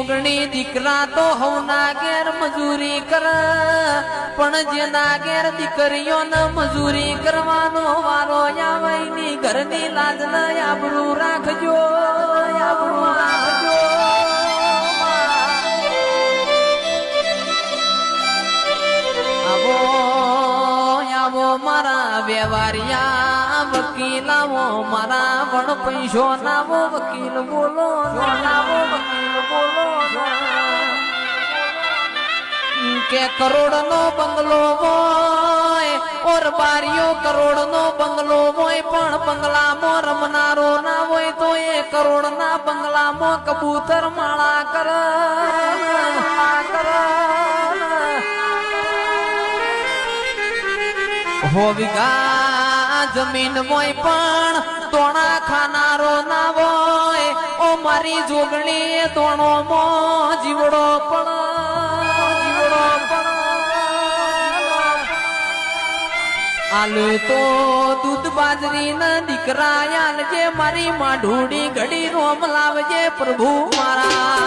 જોગણી દીકરા તો હવના ઘેર મજૂરી કર પણ જેના ઘેર દીકરીઓને મજૂરી કરવાનો વારો આવે ની ઘરની લાજ ન આબરૂ રાખજો આબરૂ રાખજો આવો આવો મારા વ્યવહારિયા વકીલાવો મારા વણ પૈસો નાવો વકીલ બોલો નાવો વકીલ બોલો કે કરોડ નો બંગલો હોય ઓર બારીઓ કરોડ નો બંગલો હોય પણ બંગલામાં રમનારો ના હોય તો એ કરોડ ના બંગલામાં કબૂતર માળા કર હો વિઘા જમીન હોય પણ તોણા ખાનારો ના હોય ઓ મારી જોગણી તોણો મો જીવડો આલુ તો દૂધ બાજરી ના દીકરા આલજે મારી માં ઢૂડી ઘડી રોમ લાવજે પ્રભુ મારા